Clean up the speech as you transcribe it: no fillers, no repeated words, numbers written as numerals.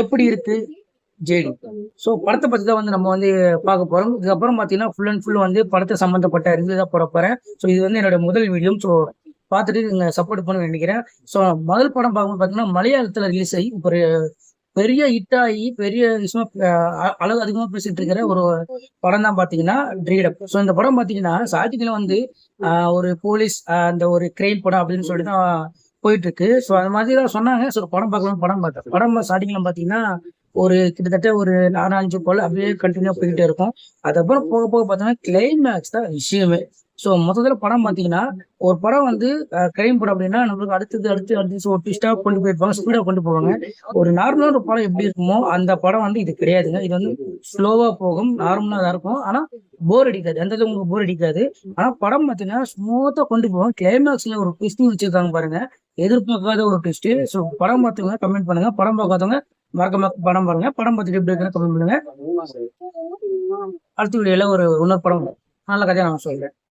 எப்படி இருக்கு JD? So படத்த பத்தி தான் வந்து நம்ம வந்து பார்க்க போறோம். இதுக்கப்புறம் பார்த்தீங்கன்னா, ஃபுல் அண்ட் ஃபுல் வந்து படத்த சம்மந்தப்பட்ட ரிவ்யூ தான் போடப் போறேன். ஸோ இது வந்து என்னோட முதல் வீடியோ. ஸோ பார்த்துட்டு நீங்க சப்போர்ட் பண்ணுவீங்கன்னு நெனைக்கிறேன். ஸோ முதல் படம் பார்க்கும்போது பார்த்தீங்கன்னா, மலையாளத்துல ரிலீஸ் ஆகி ஒரு பெரிய ஹிட் ஆகி பெரிய விஷயமா அளவு அதிகமா பேசிட்டு இருக்கிற ஒரு படம் தான் பார்த்தீங்கன்னா, கிரீடம். ஸோ இந்த படம் பார்த்தீங்கன்னா, ஸ்டார்டிங்ல வந்து ஒரு போலீஸ் அந்த ஒரு கிரைம் படம் அப்படின்னு சொல்லிட்டு தான் போயிட்டு இருக்கு. ஸோ அது மாதிரி தான் சொன்னாங்க. ஸோ படம் பார்க்கலாம் படம் பார்த்தேன். படம் ஸ்டார்டிங்ல பார்த்தீங்கன்னா, ஒரு கிட்டத்தட்ட ஒரு 4, 5 கொல அப்படியே கன்டினியூவா போய்க்கிட்டே இருக்கும். அதுக்கப்புறம் போக போக பார்த்தீங்கன்னா, கிளைமேக்ஸ் தான் விஷயமே. ஸோ மொத்தத்துல படம் பார்த்தீங்கன்னா, ஒரு படம் வந்து கிரைம் படம் அப்படின்னா, நம்மளுக்கு அடுத்து ஒரு ட்விஸ்ட்டா கொண்டு போயிருப்பாங்க. ஸ்பீடா கொண்டு போவாங்க. ஒரு நார்மலா ஒரு படம் எப்படி இருக்குமோ, அந்த படம் வந்து இது கிடையாதுங்க. இது வந்து ஸ்லோவா போகும். நார்மலா தான் இருக்கும். ஆனா போர் அடிக்காது. எந்த இதுவும் உங்களுக்கு போர் அடிக்காது. ஆனா படம் பார்த்தீங்கன்னா, ஸ்மூத்தா கொண்டு போகும். கிளைமேக்ஸ்ல ஒரு ட்விஸ்ட் வச்சிருக்காங்க பாருங்க. எதிர்பார்க்காத ஒரு ட்விஸ்ட். ஸோ படம் பார்த்தவங்க கமெண்ட் பண்ணுங்க. படம் பார்க்காதவங்க மறக்காம படம் பாருங்க. படம் பார்த்துட்டு எப்படி இருக்குன்னு கமெண்ட் பண்ணுங்க. அடுத்த வீடியோல ஒரு இன்னொரு படம் நல்ல கதையா நான் சொல்றேன்.